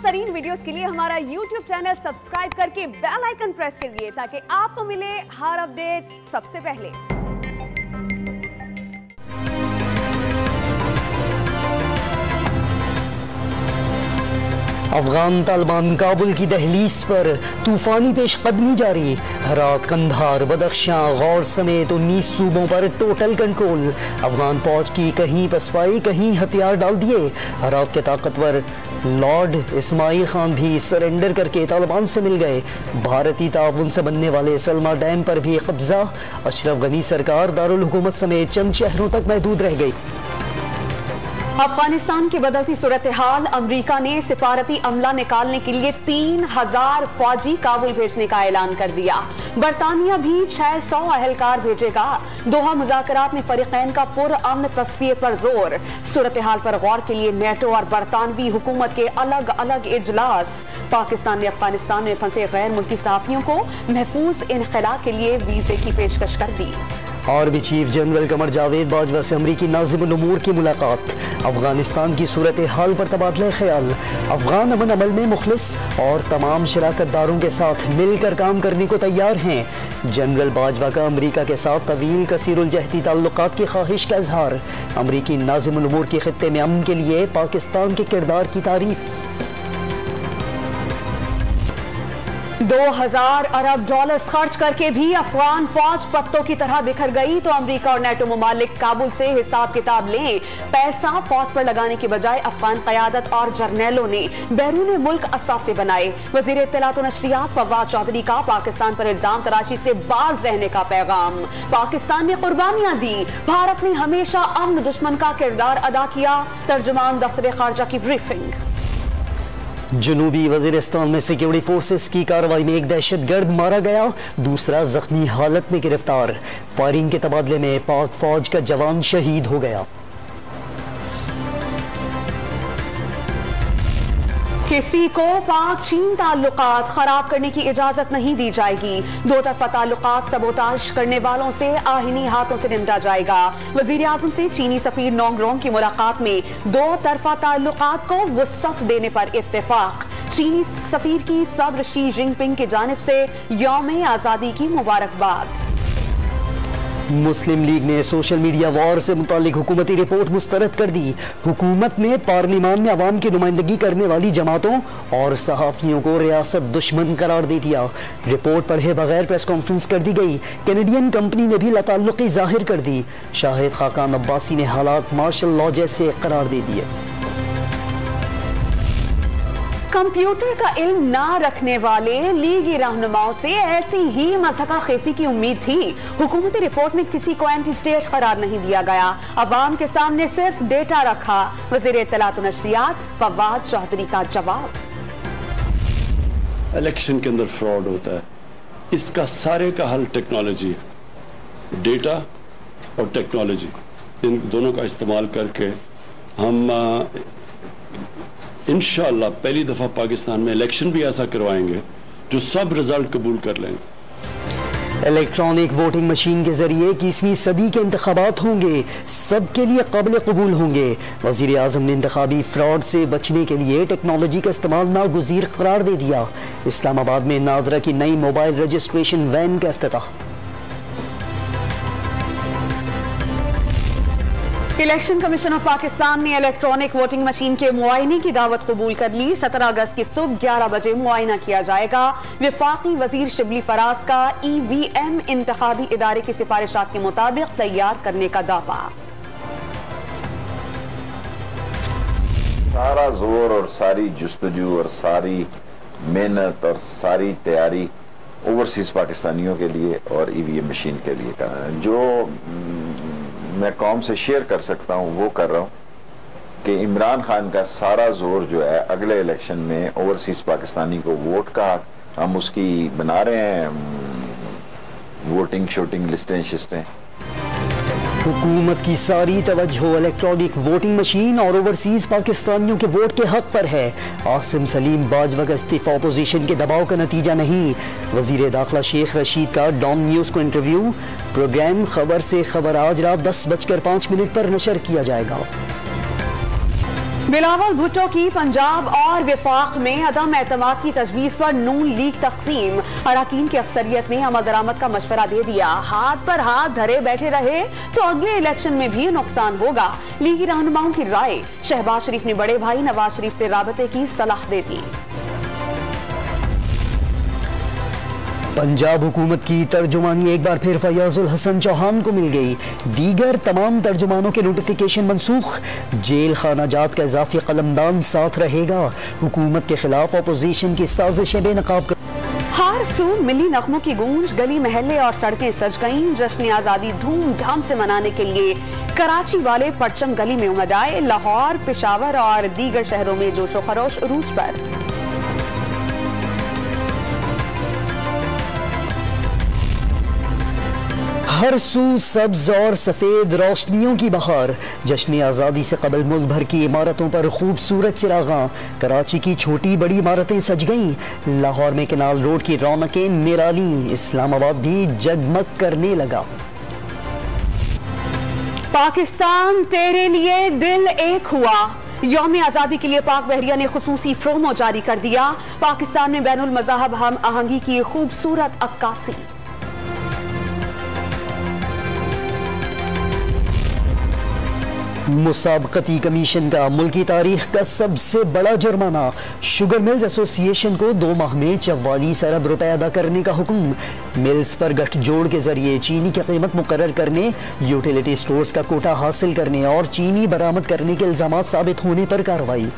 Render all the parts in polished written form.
तरीन वीडियोस के लिए हमारा YouTube चैनल सब्सक्राइब करके बेल आइकन प्रेस करिए ताकि आपको मिले हर अपडेट सबसे पहले। अफगान तालिबान काबुल की दहलीज पर तूफानी पेशकदमी जारी। हेरात, कंधार, बदख्शां, गौर समेत 19 सूबों पर टोटल कंट्रोल। अफगान फौज की कहीं पसपाई कहीं हथियार डाल दिए। हेरात के ताकतवर लॉर्ड इस्माइल खान भी सरेंडर करके तालिबान से मिल गए। भारतीय ताउन से बनने वाले सलमा डैम पर भी कब्जा। अशरफ गनी सरकार दारुल हुकूमत समेत चंद शहरों तक महदूद रह गई। अफगानिस्तान की बदलती सूरत हाल, अमरीका ने सिफारती अमला निकालने के लिए 3000 फौजी काबुल भेजने का ऐलान कर दिया। बरतानिया भी 600 अहलकार भेजेगा। दोहा मुज़ाकरात में फरीकैन का पुरअमन तस्फिये पर जोर। सूरत हाल पर गौर के लिए नेटो और बरतानवी हुकूमत के अलग अलग इजलास। पाकिस्तान ने अफगानिस्तान में फंसे गैर मुल्की सहाफियों को महफूज इनखला के लिए वीजे की पेशकश कर दी। और भी चीफ जनरल कमर जावेद बाजवा से अमरीकी नाज़िमुल उमूर की मुलाकात। अफगानिस्तान की सूरत हाल पर तबादला ख्याल। अफगान अमन अमल में मुखलिस और तमाम शराकतदारों के साथ मिलकर काम करने को तैयार हैं। जनरल बाजवा का अमरीका के साथ तवील कसीरुल जहती ताल्लुकात की ख्वाहिश का इजहार। अमरीकी नाज़िमुल उमूर के खित्ते में अमन के लिए पाकिस्तान के किरदार की तारीफ। 2000 अरब डॉलर्स खर्च करके भी अफगान फौज पत्तों की तरह बिखर गई तो अमरीका और नेटो ममालिक काबुल से हिसाब किताब लें। पैसा फौज पर लगाने की बजाय अफगान क़यादत और जर्नैलों ने बैरून मुल्क असासे बनाए। वज़ीर इत्तलात और नशरियात फवाद चौधरी का पाकिस्तान पर इल्जाम तराशी से बाज रहने का पैगाम। पाकिस्तान ने कुर्बानियां दी, भारत ने हमेशा अमन दुश्मन का किरदार अदा किया। तर्जुमान दफ्तर खारजा की ब्रीफिंग। जनूबी वजीरिस्तान में सिक्योरिटी फोर्सेस की कार्रवाई में एक दहशतगर्द मारा गया, दूसरा जख्मी हालत में गिरफ्तार। फायरिंग के तबादले में पाक फौज का जवान शहीद हो गया। किसी को पाक चीन ताल्लुकात खराब करने की इजाजत नहीं दी जाएगी। दो तरफा ताल्लुकात सबोताज करने वालों से आहिनी हाथों से निपटा जाएगा। वजीर आजम से चीनी सफीर नोंगरोंग की मुलाकात में दो तरफा ताल्लुकात को वुसअत देने पर इत्तेफाक। चीनी सफीर की सदर शी जिनपिंग की जानिब से यौम आजादी की मुबारकबाद। मुस्लिम लीग ने सोशल मीडिया वॉर से मुतालिक हुकूमती रिपोर्ट मुस्तरद कर दी। हुकूमत ने पार्लियामान में अवाम की नुमाइंदगी करने वाली जमातों और सहाफियों को रियासत दुश्मन करार दे दिया। रिपोर्ट पढ़े बगैर प्रेस कॉन्फ्रेंस कर दी गई। कैनेडियन कंपनी ने भी लाताल्लुकी जाहिर कर दी। शाहिद खाकान अब्बासी ने हालात मार्शल लॉ जैसे करार दे दिए। कंप्यूटर का इल्म ना रखने वाले लीगी रहनुमाओं से ऐसी ही मज़हका खेसी की उम्मीद थी। हुकूमती रिपोर्ट में किसी को एंटी स्टेट करार नहीं दिया गया। अवाम के सामने सिर्फ डेटा रखा। वज़ीर इत्तलात और नशरियात फवाद चौधरी का जवाब। इलेक्शन के अंदर फ्रॉड होता है, इसका सारे का हल टेक्नोलॉजी है। डेटा और टेक्नोलॉजी, इन दोनों का इस्तेमाल करके हम इंशाअल्लाह पहली दफा पाकिस्तान में इलेक्शन भी ऐसा करवाएंगे जो सब रिजल्ट कबूल कर लेंगे। इलेक्ट्रॉनिक वोटिंग मशीन के जरिए 21वीं सदी के इंतखाबात होंगे, सबके लिए काबिल कबूल होंगे। वजीर आजम ने इंतखाबी फ्रॉड से बचने के लिए टेक्नोलॉजी का इस्तेमाल नागुज़ीर करार दे दिया। इस्लामाबाद में नादरा की नई मोबाइल रजिस्ट्रेशन वैन का इफ्तिताह। इलेक्शन कमीशन ऑफ पाकिस्तान ने इलेक्ट्रॉनिक वोटिंग मशीन के मुआयने की दावत कबूल कर ली। 17 अगस्त की सुबह 11 बजे मुआयना किया जाएगा। वफाकी वजीर शिबली फराज का EVM इंतखाबी इदारे की सिफारिशात के मुताबिक तैयार करने का दावा। सारा जोर और सारी जुस्तजू और सारी मेहनत और सारी तैयारी ओवरसीज पाकिस्तानियों के लिए और EVM मशीन के लिए का जो मैं कौम से शेयर कर सकता हूं वो कर रहा हूं कि इमरान खान का सारा जोर जो है अगले इलेक्शन में ओवरसीज पाकिस्तानी को वोट का हम उसकी बना रहे हैं, वोटिंग शूटिंग लिस्टें शिस्टें। हुकूमत की सारी तवज्जो इलेक्ट्रॉनिक वोटिंग मशीन और ओवरसीज पाकिस्तानियों के वोट के हक पर है। आसिम सलीम बाजवा का इस्तीफा अपोजिशन के दबाव का नतीजा नहीं। वजीर दाखिला शेख रशीद का डॉन न्यूज को इंटरव्यू। प्रोग्राम खबर से खबर आज रात 10:05 पर नशर किया जाएगा। बिलावल भुट्टो की पंजाब और विफाक में अदम एतमाद की तजवीज पर नून लीग तकसीम। अरकान की अक्सरियत ने अमल दरामद का मशवरा दे दिया। हाथ पर हाथ धरे बैठे रहे तो अगले इलेक्शन में भी नुकसान होगा। लीगी रहनुमाओं की राय। शहबाज शरीफ ने बड़े भाई नवाज शरीफ से राबते की सलाह दे दी। पंजाब हुकूमत की तर्जुमानी एक बार फिर फयाजुल हसन चौहान को मिल गई। दीगर तमाम तर्जुमानों के नोटिफिकेशन मनसूख। जेल खाना जात का इजाफी कलमदान साथ रहेगा। हुकूमत के खिलाफ अपोजिशन की साजिशें बेनकाब कर। हर सू मिली नगमों की गूंज। गली महल्ले और सड़कें सज गईं। जश्न आजादी धूमधाम से मनाने के लिए कराची वाले परचम गली में उमड़ आए। लाहौर, पेशावर और दीगर शहरों में जोशो खरोश उरूज पर। हर सू सब्ज और सफेद रोशनियों की बहार। जश्न आजादी से कबल मुल्क भर की इमारतों पर खूबसूरत चिरागां। कराची की छोटी बड़ी इमारतें सज गईं। लाहौर में केनाल रोड की रौनकें निराली। इस्लामाबाद भी जगमग करने लगा। पाकिस्तान तेरे लिए दिल एक हुआ। यौम आजादी के लिए पाक बहरिया ने खुसूसी प्रोमो जारी कर दिया। पाकिस्तान में बैनुल मज़ाहब हम आहंगी की खूबसूरत अक्कासी। मुसाबकती कमीशन का मुल्की तारीख का सबसे बड़ा जुर्माना। शुगर मिल्स एसोसिएशन को 2 माह में 44 अरब रुपए अदा करने का हुक्म। मिल्स पर गठजोड़ के जरिए चीनी की कीमत मुकर्रर करने, यूटिलिटी स्टोर्स का कोटा हासिल करने और चीनी बरामद करने के इल्जाम साबित होने पर कार्रवाई।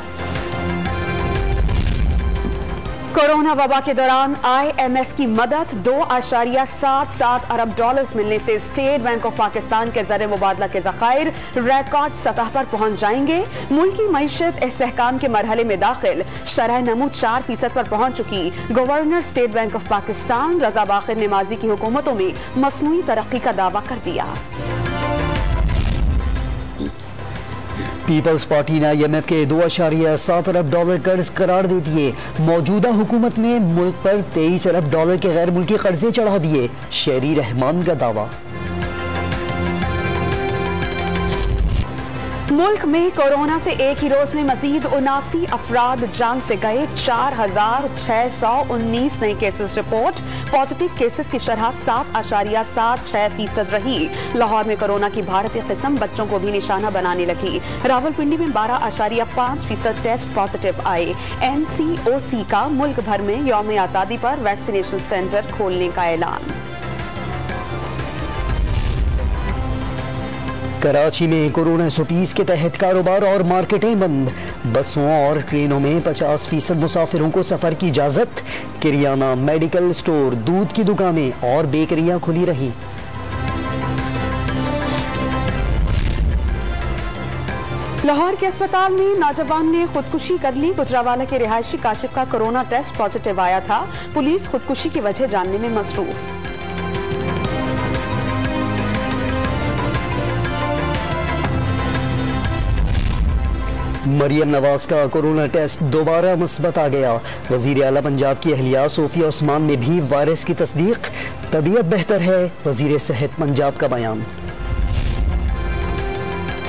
कोरोना वबा के दौरान IMF की मदद। 2.77 अरब डॉलर्स मिलने से स्टेट बैंक ऑफ पाकिस्तान के ज़र मुबादला के ज़खायर रिकॉर्ड सतह पर पहुंच जाएंगे। मुल्की मईशत इस्तेहकाम के मरहले में दाखिल। शरह नमू 4% पर पहुंच चुकी। Governor State Bank of Pakistan Raza Baqir ने माजी की हुकूमतों में मसनूई तरक्की का दावा कर दिया। पीपल्स पार्टी ने IMF के 2.7 अरब डॉलर कर्ज करार दे दिए। मौजूदा हुकूमत ने मुल्क पर 23 अरब डॉलर के गैर मुल्की कर्जे चढ़ा दिए। शेरी रहमान का दावा। मुल्क में कोरोना से एक ही रोज में मजीद 79 अफराद जान से गए। 4,619 नए केसेस रिपोर्ट। पॉजिटिव केसेस की शरह 7.76% रही। लाहौर में कोरोना की भारतीय किस्म बच्चों को भी निशाना बनाने लगी। रावलपिंडी में 12.5% टेस्ट पॉजिटिव आए। NCOC का मुल्क भर में यौम आजादी पर वैक्सीनेशन सेंटर खोलने का ऐलान। कराची में कोरोना SOPs के तहत कारोबार और मार्केटें बंद। बसों और ट्रेनों में 50% मुसाफिरों को सफर की इजाजत। किरियाना, मेडिकल स्टोर, दूध की दुकानें और बेकरियां खुली रही। लाहौर के अस्पताल में नौजवान ने खुदकुशी कर ली। गुजरावाला के रिहायशी काशिफ का कोरोना टेस्ट पॉजिटिव आया था। पुलिस खुदकुशी की वजह जानने में मसरूफ। मरियम नवाज का कोरोना टेस्ट दोबारा मुस्बत आ गया। वजीर आला पंजाब की अहलिया सोफिया उस्मान में भी वायरस की तस्दीक। तबीयत बेहतर है, वजीर सेहत पंजाब का बयान।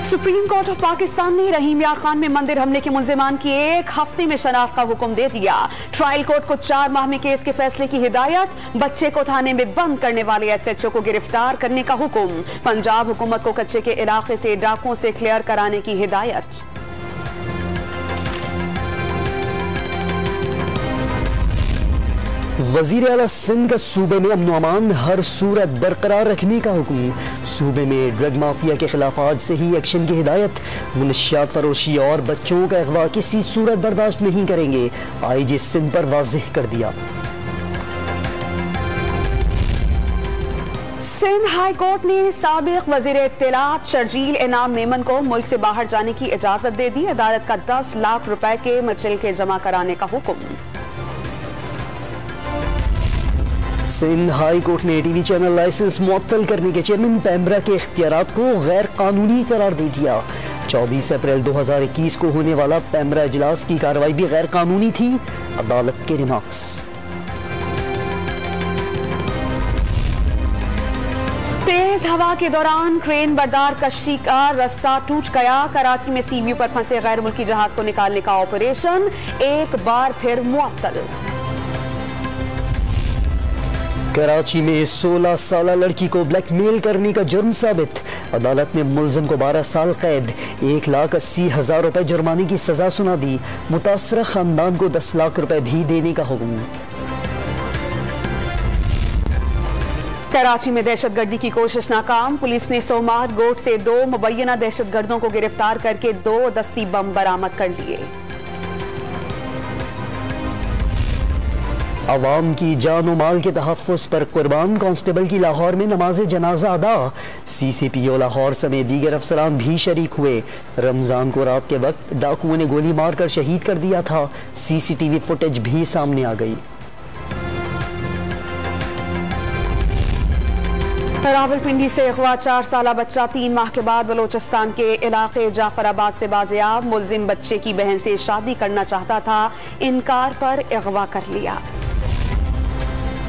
सुप्रीम कोर्ट ऑफ पाकिस्तान ने रहीम यार खान में मंदिर हमले के मुल्जिमान की 1 हफ्ते में शनाख्त का हुक्म दे दिया। ट्रायल कोर्ट को 4 माह में केस के फैसले की हिदायत। बच्चे को थाने में बंद करने वाले SHO को गिरफ्तार करने का हुक्म। पंजाब हुकूमत को कच्चे के इलाके से डाकुओं से क्लियर कराने की हिदायत। वजीर आला सिंध का सूबे में अमन अमान हर सूरत बरकरार रखने का हुक्म। सूबे में ड्रग माफिया के खिलाफ आज से ही एक्शन की हिदायत। मुनशियात फरोशी और बच्चों का अगवा किसी सूरत बर्दाश्त नहीं करेंगे। IG सिंध पर वाज़ेह कर दिया। सिंध हाई कोर्ट ने साबिक वजीर इत्तलात शर्जील इनाम मेमन को मुल्क से बाहर जाने की इजाजत दे दी। अदालत का 10 लाख रुपए के मुचलके जमा कराने का हुक्म। सिंध हाई कोर्ट ने TV चैनल लाइसेंस मुअत्तल करने के चेयरमैन पैमरा के इख्तियारात को गैर कानूनी करार दे दिया। 24 अप्रैल 2021 को होने वाला पैमरा इजलास की कार्रवाई भी गैर कानूनी थी। अदालत के रिमार्क्स। तेज हवा के दौरान क्रेन बरदार कश्ती का रस्सा टूट गया। कराची में सी व्यू पर फंसे गैर मुल्की जहाज को निकालने का ऑपरेशन एक बार फिर मुअत्तल। कराची में 16 साल लड़की को ब्लैकमेल करने का जुर्म साबित। अदालत ने मुलजिम को 12 साल कैद 1,80,000 रुपए जुर्माने की सजा सुना दी। मुतासरा खानदान को 10 लाख रुपए भी देने का हुक्म। कराची में दहशतगर्दी की कोशिश नाकाम। पुलिस ने सोमार गोट से 2 मुबैना दहशतगर्दों को गिरफ्तार करके 2 दस्ती बम बरामद कर लिए। अवाम की जान और माल के तहफ़्फ़ुज़ पर कुर्बान कांस्टेबल की लाहौर में नमाज जनाजा अदा। CCPO लाहौर समेत दीगर अफसरान भी शरीक हुए। रमजान को रात के वक्त डाकुओं ने गोली मारकर शहीद कर दिया था। CCTV फुटेज भी सामने आ गई। रावलपिंडी से अगवा 4 साला बच्चा 3 माह के बाद बलोचिस्तान के इलाके जाफराबाद से बाजियाब। मुलजिम बच्चे की बहन से शादी करना चाहता था, इनकार पर अगवा कर लिया।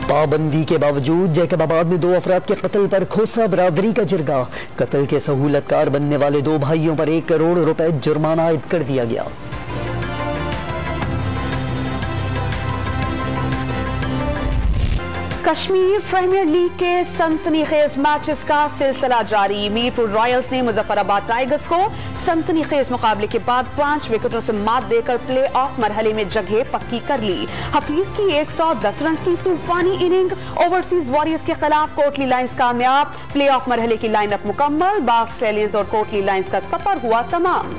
पाबंदी के बावजूद जैकबाबाद में 2 अफराद के कत्ल पर खोसा बरादरी का जिरगा। कत्ल के सहूलतकार बनने वाले 2 भाइयों पर 1 करोड़ रुपए जुर्माना आयद कर दिया गया। कश्मीर प्रीमियर लीग के सनसनीखेज मैचेस का सिलसिला जारी। मीरपुर रॉयल्स ने मुजफ्फराबाद टाइगर्स को सनसनीखेज मुकाबले के बाद 5 विकेटों से मात देकर प्ले ऑफ मरहले में जगह पक्की कर ली। हफीज की 110 रन की तूफानी इनिंग। ओवरसीज वॉरियर्स के खिलाफ कोटली लाइंस कामयाब। प्ले ऑफ मरहले की लाइनअप मुकम्मल। बाग स्टैलियंस और कोटली लाइंस का सफर हुआ तमाम।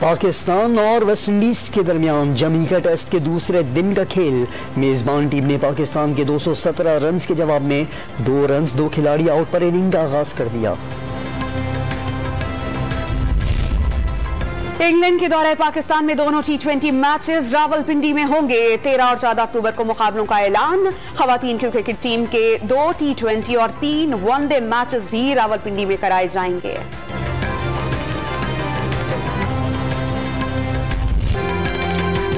पाकिस्तान और वेस्टइंडीज के दरमियान जमीका टेस्ट के दूसरे दिन का खेल। मेजबान टीम ने पाकिस्तान के 217 रन के जवाब में 2 रन 2 खिलाड़ी आउट पर इनिंग का आगाज कर दिया। इंग्लैंड के दौरे पाकिस्तान में दोनों T20 मैचेस रावलपिंडी में होंगे। 13 और 14 अक्टूबर को मुकाबलों का ऐलान। खवातीन की क्रिकेट टीम के 2 T20 और 3 वनडे मैचेस भी रावलपिंडी में कराए जाएंगे।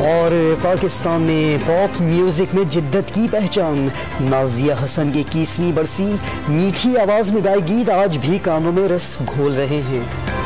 और पाकिस्तान में पॉप म्यूजिक में जिद्दत की पहचान। नाजिया हसन की 21वीं बरसी मीठी आवाज में गाए गीत आज भी कानों में रस घोल रहे हैं।